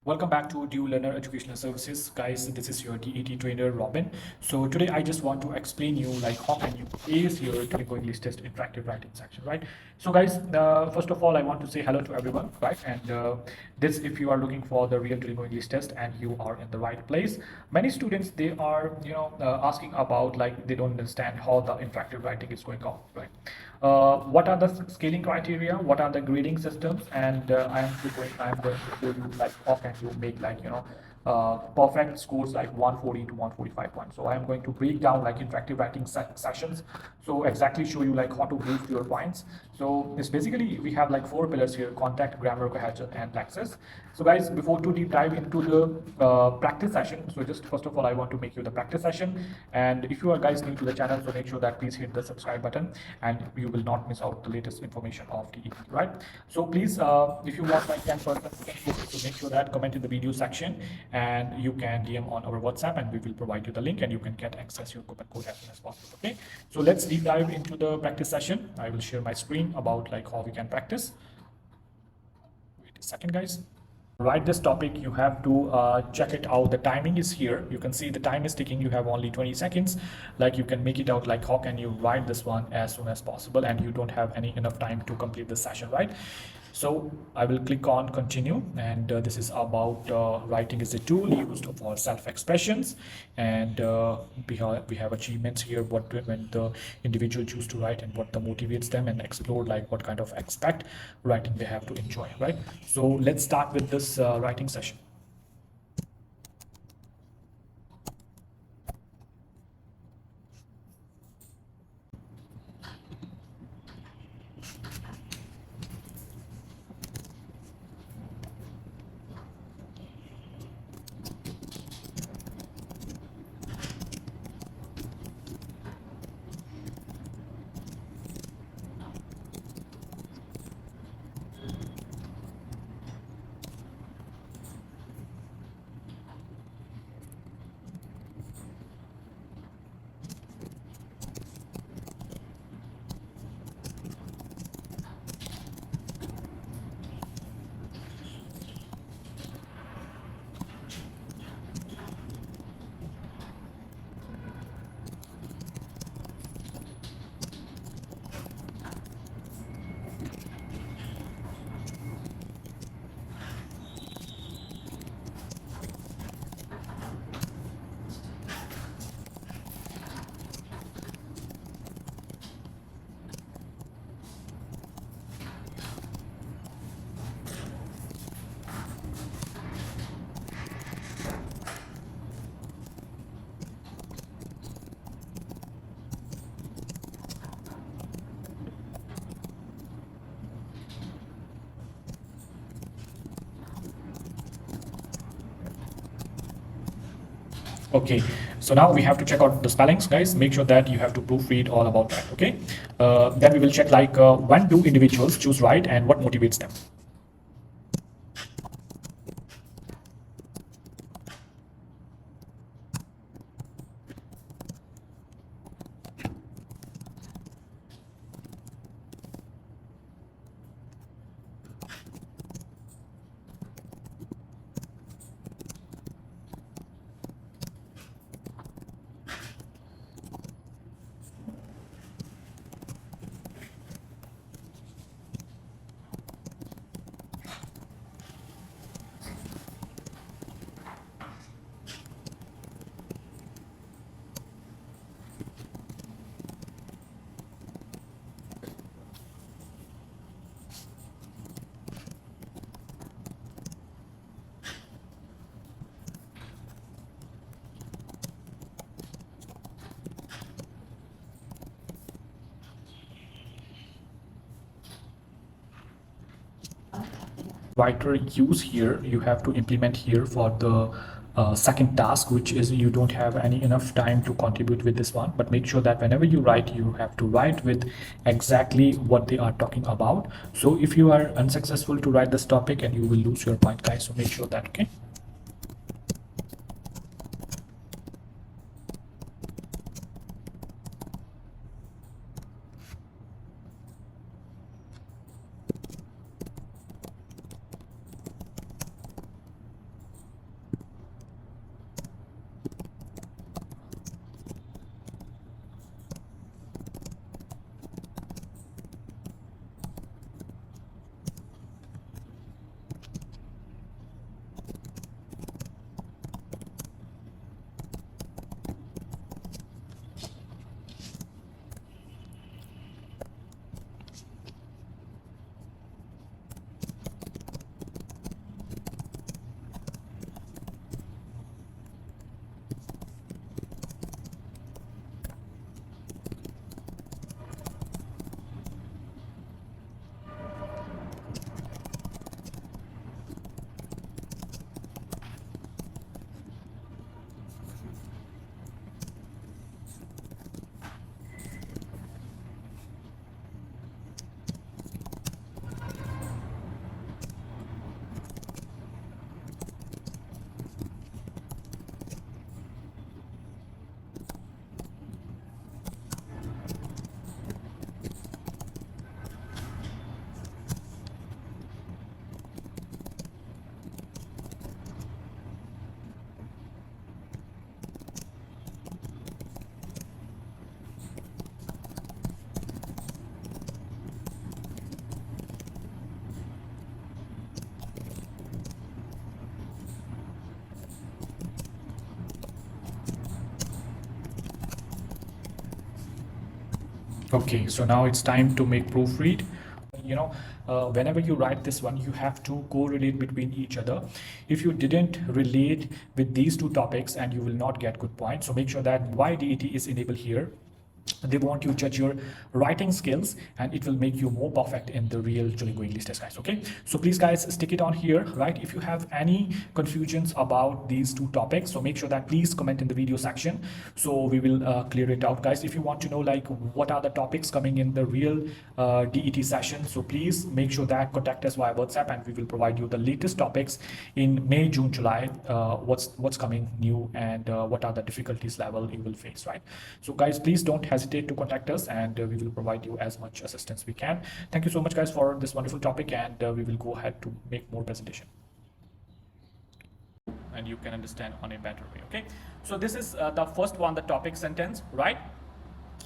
Welcome back to DUOLINGO Educational Services, guys. This is your DET trainer Robin. So today I just want to explain you like how can you ace your Duolingo English Test interactive writing section, right? So guys, first of all I want to say hello to everyone, right? And this, if you are looking for the real Duolingo English Test, and you are in the right place. Many students, they are asking about, like, they don't understand how the interactive writing is going on, right? What are the scaling criteria, what are the grading systems, and I am going to show you like how can you make perfect scores like 140 to 145 points. So I am going to break down like interactive writing sessions, so exactly show you like how to boost your points. So it's basically, we have like four pillars here: contact, grammar, cohesion, and praxis. So guys, before to deep dive into the practice session, so just first of all I want to make you the practice session. And if you are guys new to the channel, so make sure that please hit the subscribe button, and you will not miss out the latest information of the EP, right? So please, if you want like 10%, so make sure that comment in the video section, and you can DM on our WhatsApp, and we will provide you the link, and you can get access your coupon code as soon as possible. Okay, so let's deep dive into the practice session. I will share my screen about like how we can practice. Wait a second, guys. Write this topic, you have to check it out. The timing is here, you can see the time is ticking. You have only 20 seconds. Like, you can make it out like how can you write this one as soon as possible, and you don't have any enough time to complete the session, right? So I will click on continue, and this is about writing is a tool used for self-expressions, and we have achievements here, when the individual choose to write, and what the motivates them, and explore like what kind of aspect writing they have to enjoy, right? So let's start with this writing session. Okay, so now we have to check out the spellings, guys. Make sure that you have to proofread all about that. Okay, then we will check like when do individuals choose write, and what motivates them. Writer use here, you have to implement here for the second task, which is you don't have any enough time to contribute with this one. But make sure that whenever you write, you have to write with exactly what they are talking about. So if you are unsuccessful to write this topic, and you will lose your point, guys. So make sure that. Okay. Okay, so now it's time to make proofread. You know, whenever you write this one, you have to correlate between each other. If you didn't relate with these two topics, and you will not get good points. So make sure that YDET is enabled here. They want you to judge your writing skills, and it will make you more perfect in the real Duolingo English test, guys. Okay, so please guys, stick it on here, right? If you have any confusions about these two topics, so make sure that please comment in the video section, so we will clear it out, guys. If you want to know like what are the topics coming in the real DET session, so please make sure that contact us via WhatsApp, and we will provide you the latest topics in May, June, July, what's coming new, and what are the difficulties level you will face, right? So guys, please don't hesitate to contact us, and we will provide you as much assistance we can. Thank you so much guys for this wonderful topic, and we will go ahead to make more presentation, and you can understand on a better way. Okay, so this is the first one, the topic sentence, right?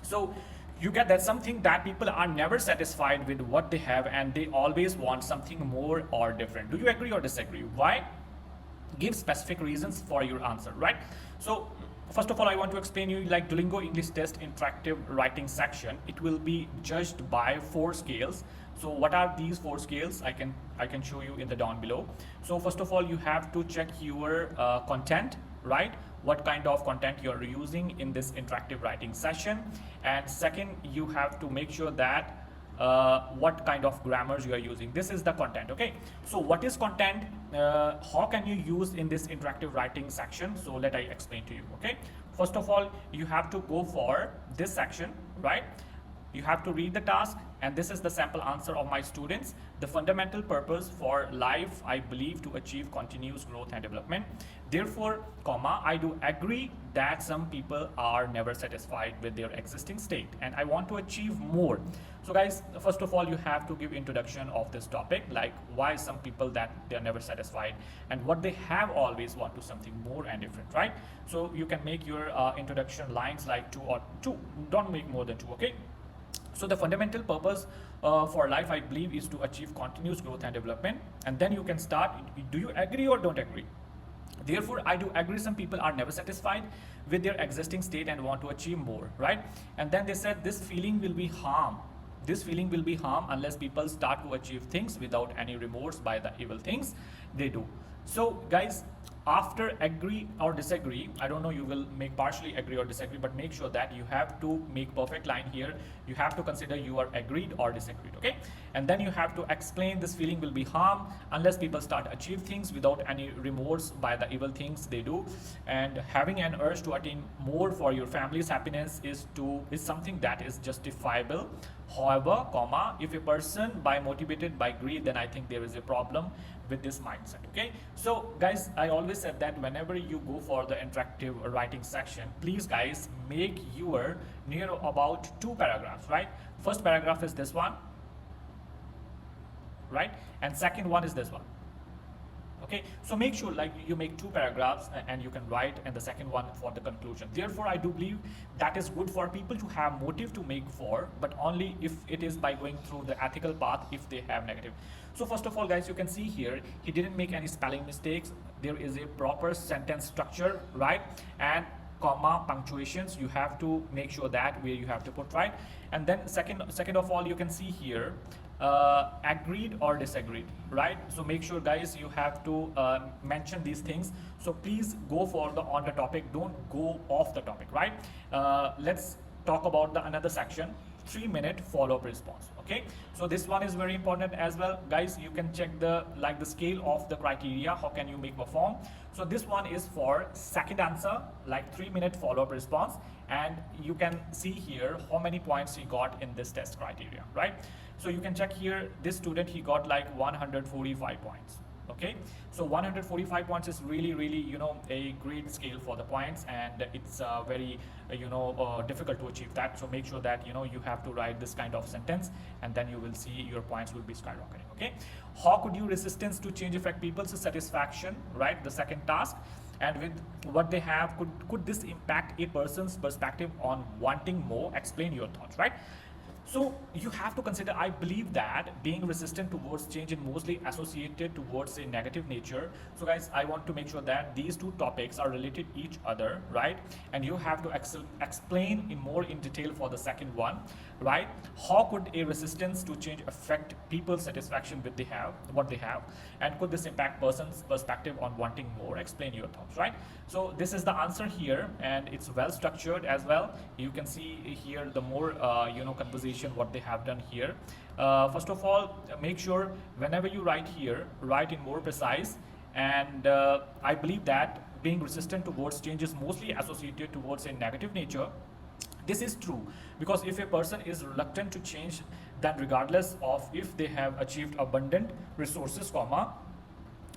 So you get that something that people are never satisfied with what they have, and they always want something more or different. Do you agree or disagree? Why? Give specific reasons for your answer, right? So first of all, I want to explain you like Duolingo English Test interactive writing section. It will be judged by 4 scales. So what are these 4 scales? I can show you in the down below. So first of all, you have to check your content, right? What kind of content you're using in this interactive writing session. And second, you have to make sure that what kind of grammars you are using. This is the content. Okay, so what is content? How can you use in this interactive writing section? So let I explain to you. Okay, first of all, you have to go for this section, right? You have to read the task, and this is the sample answer of my students. The fundamental purpose for life, I believe, to achieve continuous growth and development. Therefore, comma, I do agree that some people are never satisfied with their existing state, and I want to achieve more. So guys, first of all, you have to give introduction of this topic, like why some people that they're never satisfied, and what they have always want to something more and different, right? So you can make your introduction lines like 2 or 2. Don't make more than 2. Okay. So the fundamental purpose for life, I believe, is to achieve continuous growth and development. And then you can start, do you agree or don't agree? Therefore, I do agree some people are never satisfied with their existing state and want to achieve more, right? And then they said this feeling will be harm. This feeling will be harm unless people start to achieve things without any remorse by the evil things they do. So guys, after agree or disagree, I don't know, you will make partially agree or disagree, but make sure that you have to make perfect line here. You have to consider you are agreed or disagreed. Okay, and then you have to explain this feeling will be harm unless people start achieve things without any remorse by the evil things they do. And having an urge to attain more for your family's happiness is something that is justifiable. However, comma, if a person by motivated by greed, then I think there is a problem with this mindset. Okay, so guys, I always said that whenever you go for the interactive writing section, please guys, make your near about 2 paragraphs, right? First paragraph is this one, right? And second one is this one. Okay, so make sure like you make 2 paragraphs, and you can write and the second one for the conclusion. Therefore, I do believe that is good for people to have motive to make 4, but only if it is by going through the ethical path if they have negative. So first of all, guys, you can see here he didn't make any spelling mistakes. There is a proper sentence structure, right? And comma, punctuations, you have to make sure that where you have to put, right? And then second of all, you can see here agreed or disagreed, right? So make sure guys, you have to mention these things. So please go for the on the topic, don't go off the topic, right? Let's talk about the another section, 3-minute follow-up response. Okay, so this one is very important as well, guys. You can check the scale of the criteria, how can you make a form. So this one is for second answer, like 3-minute follow-up response, and you can see here how many points he got in this test criteria, right? So you can check here, this student, he got like 145 points. Okay, so 145 points is really, you know, a great scale for the points, and it's very difficult to achieve that. So make sure that you have to write this kind of sentence, and then you will see your points will be skyrocketing. Okay, how could you resistance to change affect people's satisfaction, right? The second task, and with what they have, could this impact a person's perspective on wanting more? Explain your thoughts, right? So you have to consider, I believe that being resistant towards change is mostly associated towards a negative nature. So guys, I want to make sure that these two topics are related each other, right? And you have to explain in more in detail for the second one, right? How could a resistance to change affect people's satisfaction with what they have, and could this impact person's perspective on wanting more? Explain your thoughts, right? So this is the answer here, and it's well structured as well. You can see here the more conversation what they have done here. First of all, make sure whenever you write here, write in more precise. And I believe that being resistant towards change is mostly associated towards a negative nature. This is true because if a person is reluctant to change, then regardless of if they have achieved abundant resources, comma,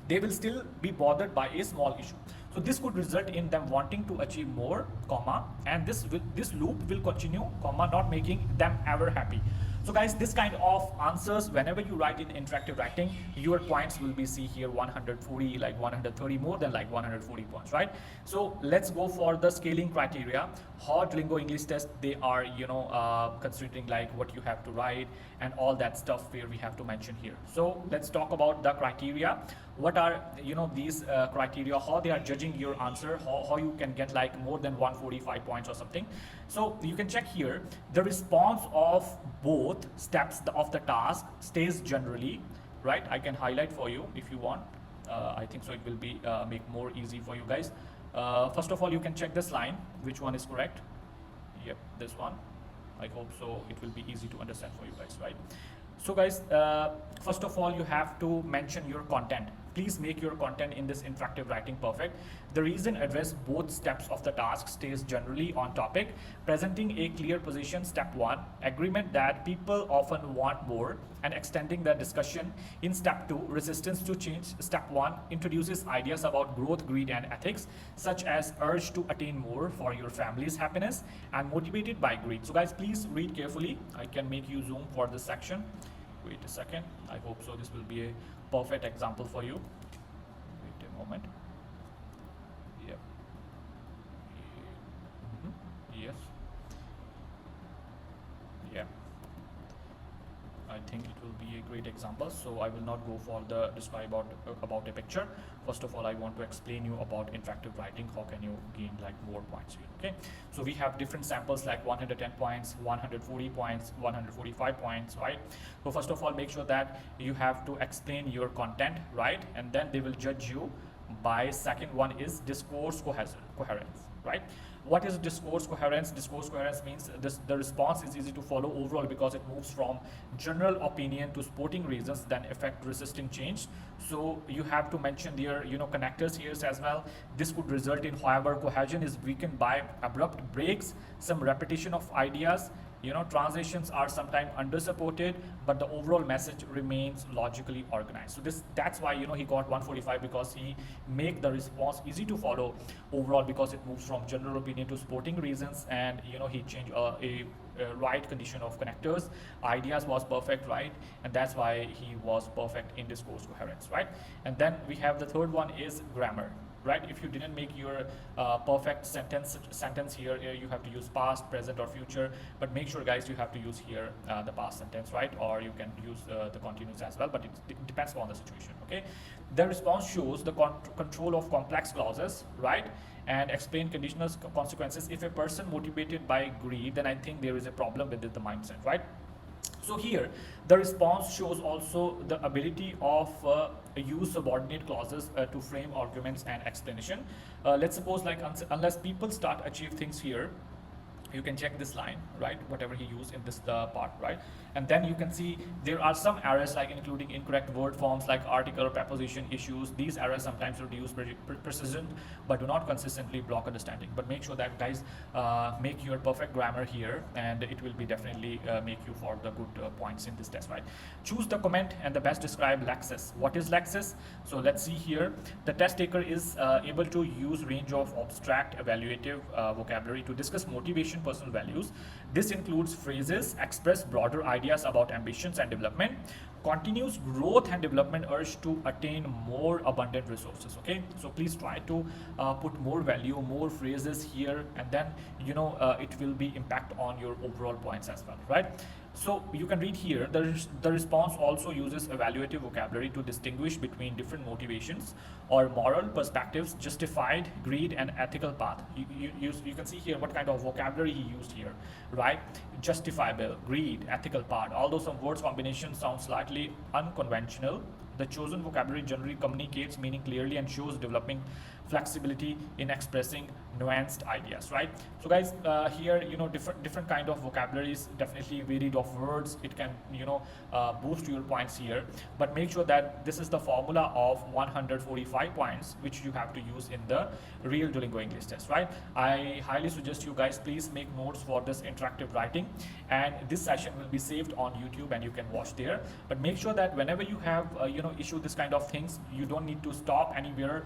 they will still be bothered by a small issue. So this could result in them wanting to achieve more, comma, and this loop will continue, comma, not making them ever happy. So guys, this kind of answers, whenever you write in interactive writing, your points will be, see here, 140, like 130, more than like 140 points, right? So let's go for the scaling criteria. How Duolingo English test, they are, considering like what you have to write and all that stuff where we have to mention here. So let's talk about the criteria. What are, these criteria, how they are judging your answer, how you can get like more than 145 points or something. So you can check here, the response of both steps of the task stays generally, right? I can highlight for you if you want. I think so it will be make more easy for you guys. First of all, you can check this line, which one is correct. Yep, this one. I hope so it will be easy to understand for you guys, right? So guys, first of all, you have to mention your content. Please make your content in this interactive writing perfect. The reason address both steps of the task stays generally on topic. Presenting a clear position, step 1. Agreement that people often want more, and extending the discussion in step 2. Resistance to change, step 1. Introduces ideas about growth, greed, and ethics, such as urge to attain more for your family's happiness and motivated by greed. So guys, please read carefully. I can make you zoom for this section. Wait a second. I hope so this will be a perfect example for you. Wait a moment. Yep. Yes. Yeah. I think it will be a great example, so I will not go for the describe about a picture. First of all, I want to explain you about interactive writing. How can you gain like more points here? Okay, so we have different samples like 110 points, 140 points, 145 points, right? So first of all, make sure that you have to explain your content, right? And then they will judge you by second one is discourse coherence, right? What is discourse coherence? Discourse coherence means the response is easy to follow overall because it moves from general opinion to sporting reasons then affect resisting change. So you have to mention their connectors here as well. This could result in, however, cohesion is weakened by abrupt breaks, some repetition of ideas. Transitions are sometimes under-supported, but the overall message remains logically organized. So that's why, he got 145, because he make the response easy to follow overall because it moves from general opinion to sporting reasons, and, he changed a right condition of connectors. Ideas was perfect, right? And that's why he was perfect in discourse coherence, right? And then we have the third one is grammar. Right? If you didn't make your perfect sentence here, you have to use past, present, or future. But make sure, guys, you have to use here the past sentence, right? Or you can use the continuous as well. But it depends on the situation. Okay. The response shows the control of complex clauses, right? And explain conditional consequences. If a person motivated by greed, then I think there is a problem with the mindset, right? So here, the response shows also the ability of use subordinate clauses to frame arguments and explanation. Let's suppose, like, unless people start achieve things here, you can check this line, right? Whatever he used in this part, right? And then you can see there are some errors, like including incorrect word forms, like article or preposition issues. These errors sometimes reduce precision, but do not consistently block understanding. But make sure that, guys, make your perfect grammar here, and it will be definitely make you for the good points in this test, right? Choose the comment and the best describe Lexis. What is Lexis? So let's see here. The test taker is able to use range of abstract evaluative vocabulary to discuss motivation, personal values. This includes phrases express broader ideas about ambitions and development, continuous growth and development, urge to attain more abundant resources. Okay, so please try to put more value, more phrases here, and then it will be impact on your overall points as well, right? So you can read here, the response also uses evaluative vocabulary to distinguish between different motivations or moral perspectives, justified, greed, and ethical path. You can see here what kind of vocabulary he used here, right? Justifiable, greed, ethical path. Although some words combinations sound slightly unconventional, the chosen vocabulary generally communicates meaning clearly and shows developing flexibility in expressing nuanced ideas, right? So guys, here, different kind of vocabularies, definitely varied of words, it can, boost your points here. But make sure that this is the formula of 145 points which you have to use in the real Duolingo English test, right? I highly suggest you guys please make notes for this interactive writing, and this session will be saved on YouTube and you can watch there. But make sure that whenever you have issue this kind of things, you don't need to stop anywhere.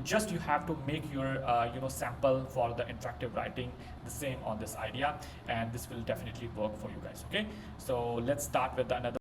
Just you have to make your sample for the interactive writing the same on this idea, and this will definitely work for you guys. Okay, so let's start with another